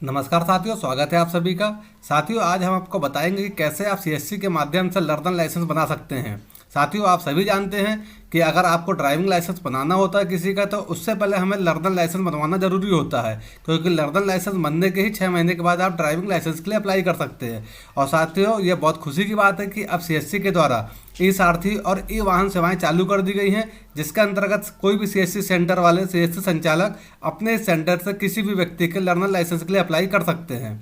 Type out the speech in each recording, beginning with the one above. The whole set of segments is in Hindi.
नमस्कार साथियों, स्वागत है आप सभी का। साथियों, आज हम आपको बताएंगे कि कैसे आप सीएससी के माध्यम से लर्नर लाइसेंस बना सकते हैं। साथियों, आप सभी जानते हैं कि अगर आपको ड्राइविंग लाइसेंस बनाना होता है किसी का, तो उससे पहले हमें लर्नर लाइसेंस बनवाना जरूरी होता है, क्योंकि लर्नर लाइसेंस बनने के ही 6 महीने के बाद आप ड्राइविंग लाइसेंस के लिए अप्लाई कर सकते हैं। और साथियों, ये बहुत खुशी की बात है कि अब सीएससी के द्वारा ई सारथी और ई वाहन सेवाएं चालू कर दी गई हैं, जिसके अंतर्गत कोई भी सीएससी सेंटर वाले सीएससी संचालक अपने सेंटर से किसी भी व्यक्ति के लर्नर लाइसेंस के लिए अप्लाई कर सकते हैं।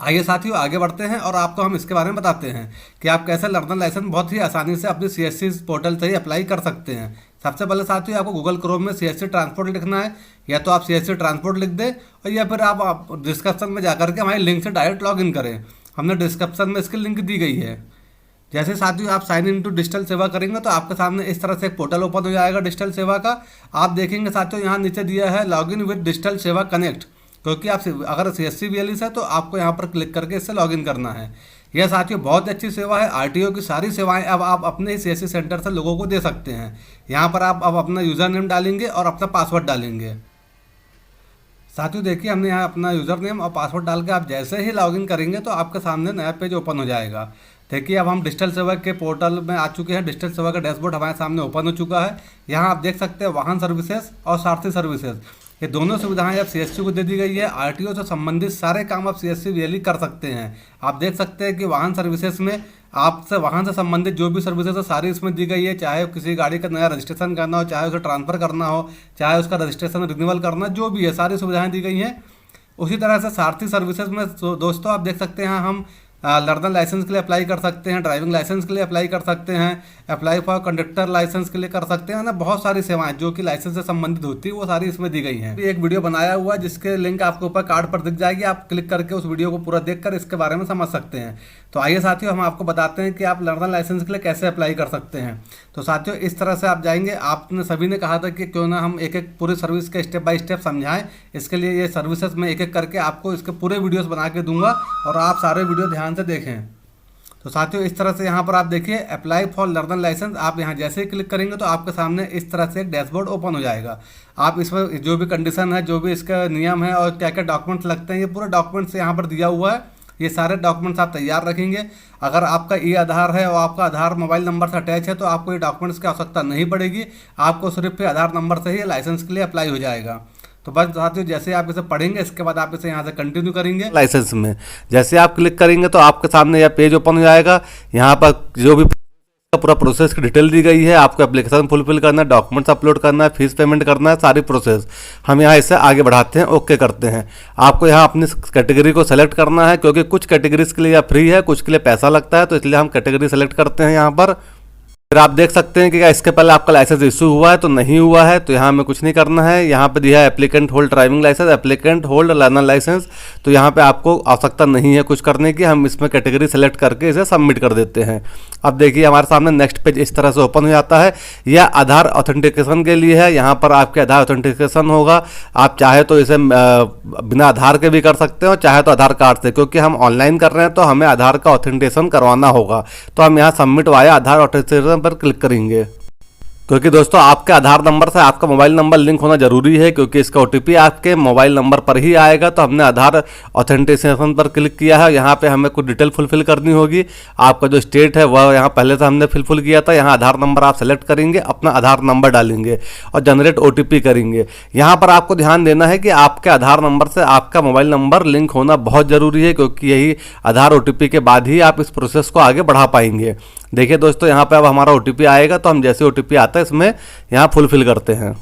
आइए साथियों, आगे बढ़ते हैं और आपको हम इसके बारे में बताते हैं कि आप कैसे लर्नर लाइसेंस बहुत ही आसानी से अपने सीएससी पोर्टल से ही अप्लाई कर सकते हैं। सबसे पहले साथियों, आपको गूगल क्रोम में सीएससी ट्रांसपोर्ट लिखना है, या तो आप सीएससी ट्रांसपोर्ट लिख दें, और या फिर आप डिस्क्रिप्शन में जाकर के हमारे लिंक से डायरेक्ट लॉग इन करें। हमने डिस्क्रिप्शन में इसकी लिंक दी गई है। जैसे साथियों आप साइन इन टू डिजिटल सेवा करेंगे तो आपके सामने इस तरह से एक पोर्टल ओपन हो जाएगा डिजिटल सेवा का। आप देखेंगे साथियों, यहाँ नीचे दिया है लॉगिन विद डिजिटल सेवा कनेक्ट, क्योंकि आप अगर सीएससी बीएलई है तो आपको यहाँ पर क्लिक करके इससे लॉगिन करना है। यह साथियों बहुत अच्छी सेवा है। आरटीओ की सारी सेवाएं अब आप अपने ही सीएससी सेंटर से लोगों को दे सकते हैं। यहाँ पर आप अब अपना यूज़र नेम डालेंगे और अपना पासवर्ड डालेंगे। साथियों देखिए, हमने यहाँ अपना यूज़र नेम और पासवर्ड डाल के आप जैसे ही लॉगिन करेंगे तो आपके सामने नया पेज ओपन हो जाएगा। देखिए, अब हम डिजिटल सेवा के पोर्टल में आ चुके हैं। डिजिटल सेवा का डैशबोर्ड हमारे सामने ओपन हो चुका है। यहाँ आप देख सकते हैं वाहन सर्विसेज और सारथी सर्विसेज, ये दोनों सुविधाएं अब सीएससी को दे दी गई है। आरटीओ से संबंधित सारे काम आप सीएससी बीएलई कर सकते हैं। आप देख सकते हैं कि वाहन सर्विसेज में आपसे वाहन से संबंधित जो भी सर्विसेज है सारी इसमें दी गई है। चाहे किसी गाड़ी का नया रजिस्ट्रेशन करना हो, चाहे उसे ट्रांसफ़र करना हो, चाहे उसका रजिस्ट्रेशन रिन्यूअल करना, जो भी है सारी सुविधाएं दी गई हैं। उसी तरह से सारथी सर्विसेज में दोस्तों आप देख सकते हैं हम लर्नर लाइसेंस के लिए अप्लाई कर सकते हैं, ड्राइविंग लाइसेंस के लिए अप्लाई कर सकते हैं, अप्लाई फॉर कंडक्टर लाइसेंस के लिए कर सकते हैं ना। बहुत सारी सेवाएं जो कि लाइसेंस से संबंधित होती है वो सारी इसमें दी गई हैं। एक वीडियो बनाया हुआ है जिसके लिंक आपको ऊपर कार्ड पर दिख जाएगी। आप क्लिक करके उस वीडियो को पूरा देखकर इसके बारे में समझ सकते हैं। तो आइए साथियों, हम आपको बताते हैं कि आप लर्नर लाइसेंस के लिए कैसे अप्लाई कर सकते हैं। तो साथियों इस तरह से आप जाएंगे। आपने सभी ने कहा था कि क्यों ना हम एक एक पूरी सर्विस के स्टेप बाय स्टेप समझाएं। इसके लिए ये सर्विसेज में एक एक करके आपको इसके पूरे वीडियोस बना के दूंगा और आप सारे वीडियो ध्यान से देखें। तो साथियों इस तरह से यहाँ पर आप देखिए अप्लाई फॉर लर्नर लाइसेंस, आप यहाँ जैसे ही क्लिक करेंगे तो आपके सामने इस तरह से एक डैशबोर्ड ओपन हो जाएगा। आप इसमें जो भी कंडीशन है, जो भी इसका नियम है और क्या क्या डॉक्यूमेंट्स लगते हैं, ये पूरे डॉक्यूमेंट्स यहाँ पर दिया हुआ है। ये सारे डॉक्यूमेंट्स आप तैयार रखेंगे। अगर आपका ई आधार है और आपका आधार मोबाइल नंबर से अटैच है तो आपको ये डॉक्यूमेंट्स की आवश्यकता नहीं पड़ेगी। आपको सिर्फ आधार नंबर से ही लाइसेंस के लिए अप्लाई हो जाएगा। तो बस साथियों जैसे आप इसे पढ़ेंगे इसके बाद आप इसे यहाँ से कंटिन्यू करेंगे। लाइसेंस में जैसे आप क्लिक करेंगे तो आपके सामने यह पेज ओपन हो जाएगा। यहाँ पर जो भी पूरा प्रोसेस की डिटेल दी गई है, आपको एप्लीकेशन फुलफिल करना है, डॉक्यूमेंट्स अपलोड करना है, फीस पेमेंट करना है, सारी प्रोसेस हम यहाँ इससे आगे बढ़ाते हैं, ओके करते हैं। आपको यहाँ अपनी कैटेगरी को सेलेक्ट करना है, क्योंकि कुछ कैटेगरीज के लिए फ्री है, कुछ के लिए पैसा लगता है, तो इसलिए हम कैटेगरी सेलेक्ट करते हैं यहाँ पर। फिर आप देख सकते हैं कि क्या इसके पहले आपका लाइसेंस इशू हुआ है तो नहीं हुआ है, तो यहाँ हमें कुछ नहीं करना है। यहाँ पे दिया है applicant hold driving licence, applicant hold learner licence, तो यहाँ पे आपको आवश्यकता नहीं है कुछ करने की। हम इसमें कैटेगरी सेलेक्ट करके इसे सबमिट कर देते हैं। अब देखिए हमारे सामने नेक्स्ट पेज इस तरह से ओपन हो जाता है। यह आधार ऑथेंटिकेशन के लिए है। यहाँ पर आपके आधार ऑथेंटिकेशन होगा। आप चाहे तो इसे बिना आधार के भी कर सकते हो, चाहे तो आधार कार्ड से, क्योंकि हम ऑनलाइन कर रहे हैं तो हमें आधार का ऑथेंटिकेशन करवाना होगा। तो हम यहाँ सबमिट वाया आधार ऑथेंटिकेशन पर क्लिक करेंगे, क्योंकि दोस्तों आपके आधार नंबर से आपका मोबाइल नंबर लिंक होना जरूरी है, क्योंकि इसका ओटीपी आपके मोबाइल नंबर पर ही आएगा। तो हमने आधार ऑथेंटिकेशन पर क्लिक किया है। यहाँ पे हमें कुछ डिटेल फुलफिल करनी होगी। आपका जो स्टेट है वह यहाँ पहले से हमने फुलफिल किया था। यहाँ आधार नंबर आप सेलेक्ट करेंगे, अपना आधार नंबर डालेंगे और जनरेट ओटीपी करेंगे। यहाँ पर आपको ध्यान देना है कि आपके आधार नंबर से आपका मोबाइल नंबर लिंक होना बहुत ज़रूरी है, क्योंकि यही आधार ओटीपी के बाद ही आप इस प्रोसेस को आगे बढ़ा पाएंगे। देखिए दोस्तों, यहाँ पे अब हमारा ओटीपी आएगा, तो हम जैसे ओटीपी आता है इसमें यहाँ फुलफिल करते हैं।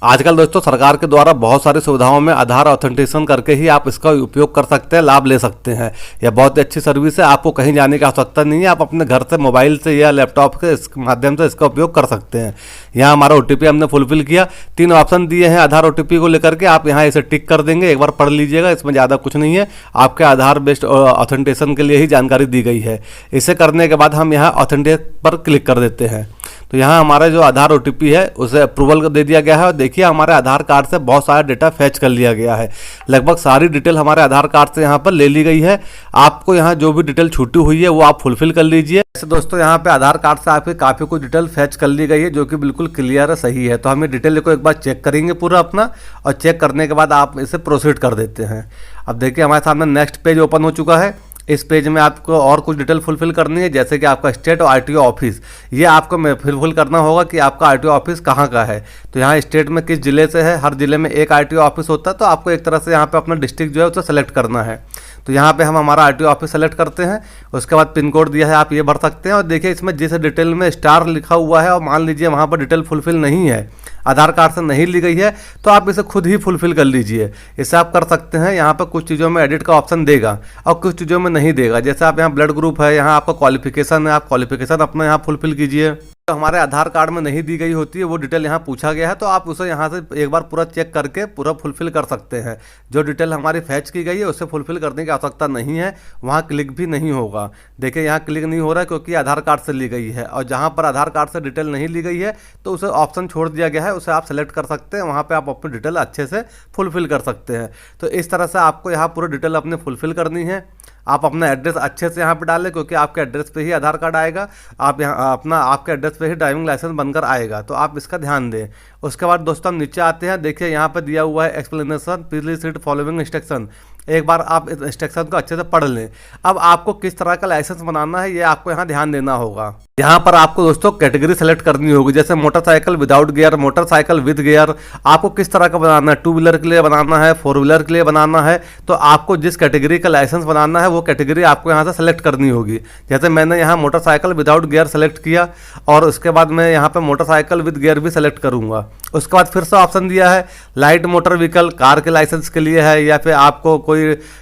आजकल दोस्तों सरकार के द्वारा बहुत सारी सुविधाओं में आधार ऑथेंटिकेशन करके ही आप इसका उपयोग कर सकते हैं, लाभ ले सकते हैं। यह बहुत अच्छी सर्विस है। आपको कहीं जाने की आवश्यकता नहीं है। आप अपने घर से मोबाइल से या लैपटॉप के माध्यम से इसका उपयोग कर सकते हैं। यहाँ हमारा ओटीपी हमने फुलफिल किया। 3 ऑप्शन दिए हैं आधार ओटीपी को लेकर के, आप यहाँ इसे टिक कर देंगे। एक बार पढ़ लीजिएगा, इसमें ज़्यादा कुछ नहीं है। आपके आधार बेस्ड ऑथेंटिकेशन के लिए ही जानकारी दी गई है। इसे करने के बाद हम यहाँ ऑथेंटिकेट पर क्लिक कर देते हैं। तो यहाँ हमारा जो आधार OTP है उसे अप्रूवल दे दिया गया है और देखिए हमारे आधार कार्ड से बहुत सारा डेटा फैच कर लिया गया है। लगभग सारी डिटेल हमारे आधार कार्ड से यहाँ पर ले ली गई है। आपको यहाँ जो भी डिटेल छूटी हुई है वो आप फुलफिल कर लीजिए। ऐसे दोस्तों यहाँ पे आधार कार्ड से आपके काफ़ी कुछ डिटेल फैच कर ली गई है जो कि बिल्कुल क्लियर है, सही है। तो हम ये डिटेल को एक बार चेक करेंगे पूरा अपना, और चेक करने के बाद आप इसे प्रोसीड कर देते हैं। अब देखिए हमारे सामने नेक्स्ट पेज ओपन हो चुका है। इस पेज में आपको और कुछ डिटेल फुलफिल करनी है, जैसे कि आपका स्टेट और RTO ऑफिस। ये आपको फुलफिल करना होगा कि आपका RTO ऑफिस कहाँ का है। तो यहाँ स्टेट में किस ज़िले से है, हर ज़िले में एक RTO ऑफिस होता है, तो आपको एक तरह से यहाँ पे अपना डिस्ट्रिक्ट जो है उसे सेलेक्ट करना है। तो यहाँ पे हम हमारा RTO ऑफिस सेलेक्ट करते हैं, उसके बाद पिन कोड दिया है आप ये भर सकते हैं। और देखिए इसमें जिस डिटेल में स्टार लिखा हुआ है और मान लीजिए वहाँ पर डिटेल फुलफिल नहीं है, आधार कार्ड से नहीं ली गई है, तो आप इसे खुद ही फुलफिल कर लीजिए। इसे आप कर सकते हैं। यहाँ पर कुछ चीज़ों में एडिट का ऑप्शन देगा और कुछ चीज़ों में नहीं देगा। जैसे आप यहाँ ब्लड ग्रुप है, यहाँ आपका क्वालिफिकेशन है, आप क्वालिफिकेशन अपना यहाँ फुलफिल कीजिए। तो हमारे आधार कार्ड में नहीं दी गई होती है वो डिटेल यहाँ पूछा गया है, तो आप उसे यहाँ से एक बार पूरा चेक करके पूरा फुलफिल कर सकते हैं। जो डिटेल हमारी फैच की गई है उसे फुलफिल करने की आवश्यकता नहीं है, वहाँ क्लिक भी नहीं होगा। देखिए यहाँ क्लिक नहीं हो रहा है क्योंकि आधार कार्ड से ली गई है, और जहाँ पर आधार कार्ड से डिटेल नहीं ली गई है तो उसे ऑप्शन छोड़ दिया गया है, उसे आप सेलेक्ट कर सकते हैं। वहाँ पर आप अपनी डिटेल अच्छे से फुलफिल कर सकते हैं। तो इस तरह से आपको यहाँ पूरी डिटेल अपने फुलफिल करनी है। आप अपना एड्रेस अच्छे से यहाँ पे डालें क्योंकि आपके एड्रेस पे ही आधार कार्ड आएगा। आप यहाँ अपना आपके एड्रेस पे ही ड्राइविंग लाइसेंस बनकर आएगा, तो आप इसका ध्यान दें। उसके बाद दोस्तों हम नीचे आते हैं। देखिए यहाँ पे दिया हुआ है explanation, please read following instruction. एक बार आप इस इंस्ट्रक्शन को अच्छे से पढ़ लें। अब आपको किस तरह का लाइसेंस बनाना है ये आपको यहाँ ध्यान देना होगा। यहाँ पर आपको दोस्तों कैटेगरी सेलेक्ट करनी होगी, जैसे motorcycle without gear, motorcycle with gear. आपको किस तरह का बनाना है, 2 व्हीलर के लिए बनाना है, 4 व्हीलर के लिए बनाना है। तो आपको जिस कैटेगरी का लाइसेंस बनाना है वो कैटेगरी आपको यहाँ से सेलेक्ट करनी होगी। जैसे मैंने यहाँ मोटरसाइकिल विदाउट गियर सेलेक्ट किया और उसके बाद मैं यहाँ पर मोटरसाइकिल विद गियर भी सेलेक्ट करूँगा। उसके बाद फिर से ऑप्शन दिया है लाइट मोटर व्हीकल, कार के लाइसेंस के लिए है, या फिर आपको कोई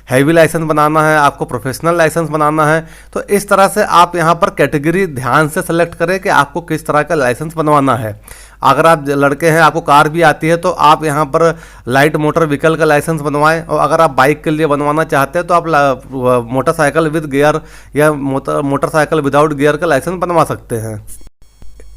हैवी लाइसेंस बनाना है, आपको प्रोफेशनल लाइसेंस बनाना है। तो इस तरह से आप यहाँ पर कैटेगरी ध्यान से सेलेक्ट करें कि आपको किस तरह का लाइसेंस बनवाना है। अगर आप लड़के हैं, आपको कार भी आती है, तो आप यहाँ पर लाइट मोटर व्हीकल का लाइसेंस बनवाएं। और अगर आप बाइक के लिए बनवाना चाहते हैं तो आप मोटरसाइकिल विद गियर या मोटरसाइकिल विदाउट गियर का लाइसेंस बनवा सकते हैं।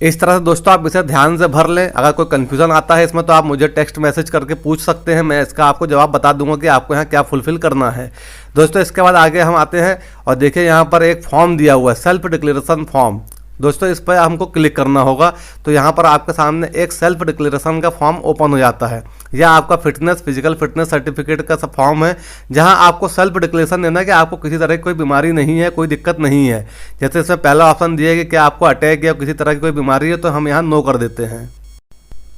इस तरह से दोस्तों आप इसे ध्यान से भर लें। अगर कोई कन्फ्यूज़न आता है इसमें तो आप मुझे टेक्स्ट मैसेज करके पूछ सकते हैं, मैं इसका आपको जवाब बता दूंगा कि आपको यहाँ क्या फुलफिल करना है। दोस्तों इसके बाद आगे हम आते हैं और देखिए यहाँ पर एक फॉर्म दिया हुआ है, सेल्फ डिक्लेरेशन फॉर्म। दोस्तों इस पर हमको क्लिक करना होगा। तो यहाँ पर आपके सामने एक सेल्फ डिक्लेरेशन का फॉर्म ओपन हो जाता है। यह आपका फिजिकल फिटनेस सर्टिफिकेट का फॉर्म है, जहाँ आपको सेल्फ डिक्लेरेशन देना है कि आपको किसी तरह की कोई बीमारी नहीं है, कोई दिक्कत नहीं है। जैसे इसमें पहला ऑप्शन दिया है कि क्या आपको अटैक या किसी तरह की कोई बीमारी है, तो हम यहाँ नो कर देते हैं।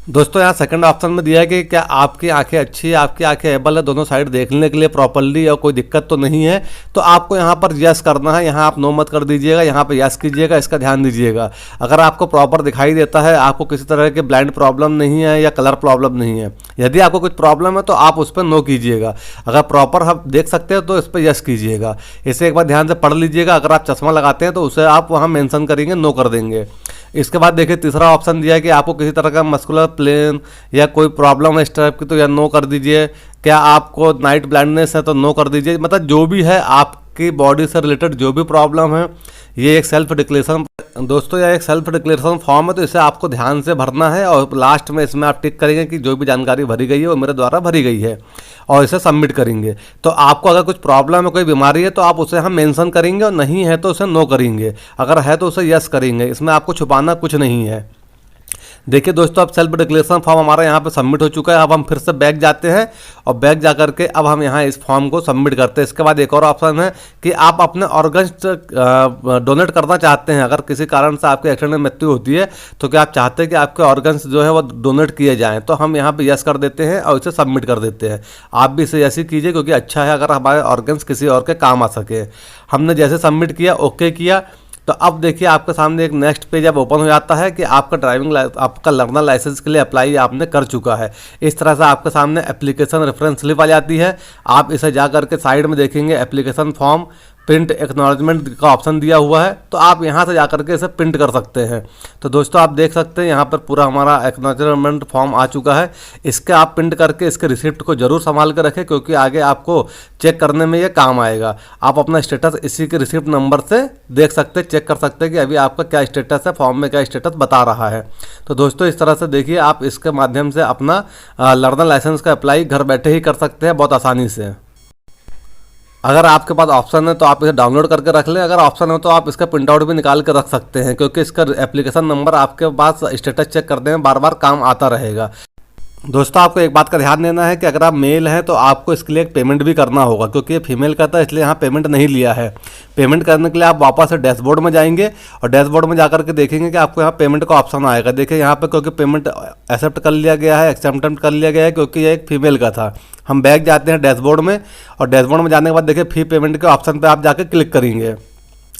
दोस्तों यहाँ सेकंड ऑप्शन में दिया है कि क्या आपकी आंखें अच्छी है, आपकी आंखें एबल है दोनों साइड देखने के लिए प्रॉपर्ली, और कोई दिक्कत तो नहीं है। तो आपको यहाँ पर यस करना है। यहाँ आप नो मत कर दीजिएगा, यहाँ पर यस कीजिएगा। इसका ध्यान दीजिएगा। अगर आपको प्रॉपर दिखाई देता है, आपको किसी तरह के ब्लाइंड प्रॉब्लम नहीं है या कलर प्रॉब्लम नहीं है, यदि आपको कुछ प्रॉब्लम है तो आप उस पर नो कीजिएगा। अगर प्रॉपर आप देख सकते हैं तो इस पर यस कीजिएगा। इसे एक बार ध्यान से पढ़ लीजिएगा। अगर आप चश्मा लगाते हैं तो उसे आप वहाँ मेंशन करेंगे, नो कर देंगे। इसके बाद देखिए तीसरा ऑप्शन दिया है कि आपको किसी तरह का मस्कुलर प्लेन या कोई प्रॉब्लम है इस टाइप की, तो या नो कर दीजिए। क्या आपको नाइट ब्लाइंडनेस है तो नो कर दीजिए। मतलब जो भी है आपकी बॉडी से रिलेटेड जो भी प्रॉब्लम है, ये एक सेल्फ डिक्लेरेशन दोस्तों यह एक सेल्फ डिक्लेरेशन फॉर्म है, तो इसे आपको ध्यान से भरना है। और लास्ट में इसमें आप टिक करेंगे कि जो भी जानकारी भरी गई है वो मेरे द्वारा भरी गई है, और इसे सबमिट करेंगे। तो आपको अगर कुछ प्रॉब्लम है, कोई बीमारी है, तो आप उसे हम मेंशन करेंगे, और नहीं है तो उसे नो करेंगे। अगर है तो उसे यस करेंगे। इसमें आपको छुपाना कुछ नहीं है। देखिए दोस्तों अब सेल्फ डिक्लेरेशन फॉर्म हमारा यहाँ पे सबमिट हो चुका है। अब हम फिर से बैक जाते हैं और बैक जा करके अब हम यहाँ इस फॉर्म को सबमिट करते हैं। इसके बाद एक और ऑप्शन है कि आप अपने ऑर्गन्स डोनेट करना चाहते हैं। अगर किसी कारण से आपके एक्सीडेंट में मृत्यु होती है तो क्या आप चाहते हैं कि आपके ऑर्गन्स जो है वो डोनेट किए जाएँ, तो हम यहाँ पर यस कर देते हैं और इसे सबमिट कर देते हैं। आप भी इसे ऐसे कीजिए क्योंकि अच्छा है अगर हमारे ऑर्गन्स किसी और के काम आ सके। हमने जैसे सबमिट किया, ओके किया, तो अब देखिए आपके सामने एक नेक्स्ट पेज अब ओपन हो जाता है कि आपका लर्नर लाइसेंस के लिए अप्लाई आपने कर चुका है। इस तरह से आपके सामने एप्लीकेशन रेफरेंस स्लिप आ जाती है। आप इसे जा करके साइड में देखेंगे एप्लीकेशन फॉर्म, प्रिंट एक्नॉलेजमेंट का ऑप्शन दिया हुआ है, तो आप यहाँ से जाकर के इसे प्रिंट कर सकते हैं। तो दोस्तों आप देख सकते हैं यहाँ पर पूरा हमारा एक्नॉलेजमेंट फॉर्म आ चुका है। इसके आप प्रिंट करके इसके रिसिप्ट को जरूर संभाल कर रखें, क्योंकि आगे आपको चेक करने में ये काम आएगा। आप अपना स्टेटस इसी के रिसिप्ट नंबर से देख सकते हैं, चेक कर सकते हैं कि अभी आपका क्या स्टेटस है, फॉर्म में क्या स्टेटस बता रहा है। तो दोस्तों इस तरह से देखिए आप इसके माध्यम से अपना लर्नर लाइसेंस का अप्लाई घर बैठे ही कर सकते हैं बहुत आसानी से। अगर आपके पास ऑप्शन है तो आप इसे डाउनलोड करके रख लें, अगर ऑप्शन हो तो आप इसका प्रिंट आउट भी निकाल कर रख सकते हैं, क्योंकि इसका एप्लीकेशन नंबर आपके पास स्टेटस चेक करने में बार बार काम आता रहेगा। दोस्तों आपको एक बात का ध्यान देना है कि अगर आप मेल हैं तो आपको इसके लिए एक पेमेंट भी करना होगा, क्योंकि ये फीमेल का था इसलिए यहाँ पेमेंट नहीं लिया है। पेमेंट करने के लिए आप वापस से डैशबोर्ड में जाएंगे और डैशबोर्ड में जाकर के देखेंगे कि आपको यहाँ पेमेंट का ऑप्शन आएगा। देखिए यहाँ पे क्योंकि पेमेंट एक्सेप्ट कर लिया गया है, एक्सेप्ट कर लिया गया है, क्योंकि ये एक फीमेल का था। हम बैक जाते हैं डैशबोर्ड में, और डैशबोर्ड में जाने के बाद देखिए फी पेमेंट के ऑप्शन पर आप जाकर क्लिक करेंगे।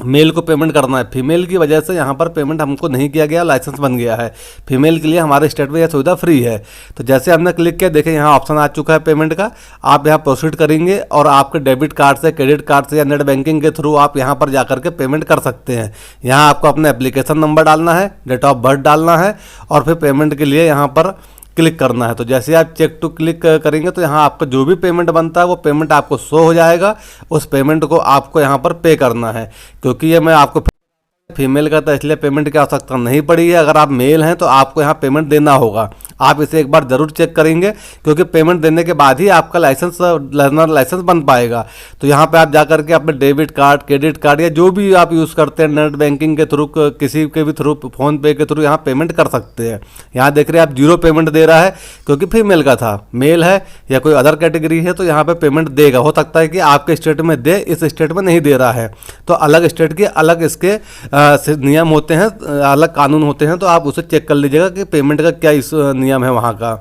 मेल को पेमेंट करना है, फीमेल की वजह से यहाँ पर पेमेंट हमको नहीं किया गया, लाइसेंस बन गया है। फीमेल के लिए हमारे स्टेट में यह सुविधा फ्री है। तो जैसे हमने क्लिक किया देखिए यहाँ ऑप्शन आ चुका है पेमेंट का। आप यहाँ प्रोसीड करेंगे और आपके डेबिट कार्ड से, क्रेडिट कार्ड से या नेट बैंकिंग के थ्रू आप यहाँ पर जाकर के पेमेंट कर सकते हैं। यहाँ आपको अपना एप्लीकेशन नंबर डालना है, डेट ऑफ बर्थ डालना है और फिर पेमेंट के लिए यहाँ पर क्लिक करना है। तो जैसे आप चेक टू क्लिक करेंगे तो यहाँ आपका जो भी पेमेंट बनता है वो पेमेंट आपको शो हो जाएगा। उस पेमेंट को आपको यहाँ पर पे करना है, क्योंकि ये मैं आपको फीमेल का था इसलिए पेमेंट की आवश्यकता नहीं पड़ी है। अगर आप मेल हैं तो आपको यहाँ पेमेंट देना होगा। आप इसे एक बार जरूर चेक करेंगे, क्योंकि पेमेंट देने के बाद ही आपका लाइसेंस, लर्नर लाइसेंस बन पाएगा। तो यहाँ पे आप जाकर के अपने डेबिट कार्ड, क्रेडिट कार्ड या जो भी आप यूज़ करते हैं नेट बैंकिंग के थ्रू, किसी के भी थ्रू, फ़ोन पे के थ्रू यहाँ पेमेंट कर सकते हैं। यहाँ देख रहे हैं आप 0 पेमेंट दे रहा है, क्योंकि फीमेल का था। मेल है या कोई अदर कैटेगरी है तो यहाँ पे पेमेंट देगा। हो सकता है कि आपके स्टेट में दे, इस स्टेट में नहीं दे रहा है। तो अलग स्टेट के अलग इसके नियम होते हैं, अलग कानून होते हैं, तो आप उसे चेक कर लीजिएगा कि पेमेंट का क्या इस नियम है वहाँ का।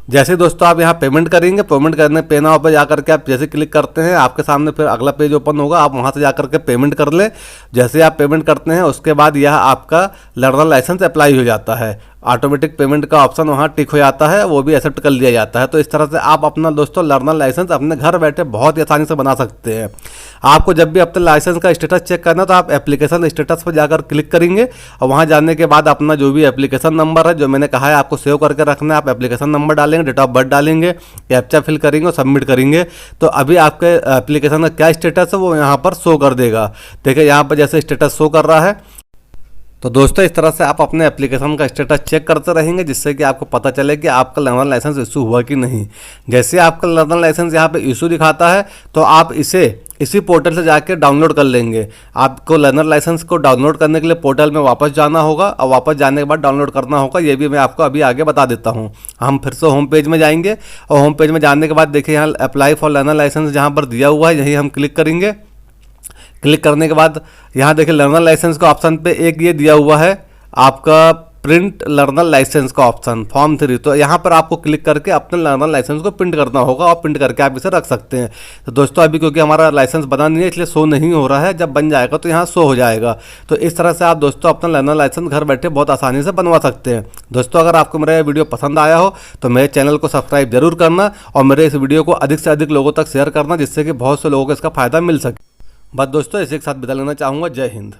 जैसे दोस्तों आप यहाँ पेमेंट करेंगे, पेमेंट करने पे नाउ पर जाकर के आप जैसे क्लिक करते हैं आपके सामने फिर अगला पेज ओपन होगा। आप वहाँ से जाकर के पेमेंट कर लें। जैसे आप पेमेंट करते हैं उसके बाद यह आपका लर्नर लाइसेंस अप्लाई हो जाता है। ऑटोमेटिक पेमेंट का ऑप्शन वहाँ टिक हो जाता है, वो भी एक्सेप्ट कर लिया जाता है। तो इस तरह से आप अपना दोस्तों लर्नर लाइसेंस अपने घर बैठे बहुत ही आसानी से बना सकते हैं। आपको जब भी अपने लाइसेंस का स्टेटस चेक करना तो आप एप्लीकेशन स्टेटस पर जाकर क्लिक करेंगे और वहाँ जाने के बाद अपना जो भी एप्लीकेशन नंबर है, जो मैंने कहा है आपको सेव करके रखना है, आप एप्लीकेशन नंबर डालेंगे, डेट ऑफ बर्थ डालेंगे, कैप्चा फिल करेंगे और सबमिट करेंगे। तो अभी आपके एप्लीकेशन का क्या स्टेटस है वो यहाँ पर शो कर देगा। देखिए यहाँ पर जैसे स्टेटस शो कर रहा है। तो दोस्तों इस तरह से आप अपने एप्लीकेशन का स्टेटस चेक करते रहेंगे, जिससे कि आपको पता चले कि आपका लर्नर लाइसेंस इशू हुआ कि नहीं। जैसे आपका लर्नर लाइसेंस यहाँ पे इशू दिखाता है तो आप इसी पोर्टल से जाके डाउनलोड कर लेंगे। आपको लर्नर लाइसेंस को डाउनलोड करने के लिए पोर्टल में वापस जाना होगा और वापस जाने के बाद डाउनलोड करना होगा। ये भी मैं आपको अभी आगे बता देता हूँ। हम फिर से होम पेज में जाएंगे और होम पेज में जाने के बाद देखिए यहाँ अप्लाई फॉर लर्नर लाइसेंस जहाँ पर दिया हुआ है यही हम क्लिक करेंगे। क्लिक करने के बाद यहाँ देखिए लर्नर लाइसेंस का ऑप्शन पे एक ये दिया हुआ है आपका प्रिंट लर्नर लाइसेंस का ऑप्शन फॉर्म 3। तो यहाँ पर आपको क्लिक करके अपने लर्नर लाइसेंस को प्रिंट करना होगा और प्रिंट करके आप इसे रख सकते हैं। तो दोस्तों अभी क्योंकि हमारा लाइसेंस बना नहीं है इसलिए शो नहीं हो रहा है, जब बन जाएगा तो यहाँ शो हो जाएगा। तो इस तरह से आप दोस्तों अपना लर्नर लाइसेंस घर बैठे बहुत आसानी से बनवा सकते हैं। दोस्तों अगर आपको मेरा ये वीडियो पसंद आया हो तो मेरे चैनल को सब्सक्राइब जरूर करना और मेरे इस वीडियो को अधिक से अधिक लोगों तक शेयर करना, जिससे कि बहुत से लोगों को इसका फायदा मिल सके। बस दोस्तों इसी के साथ विदा लेना चाहूँगा। जय हिंद।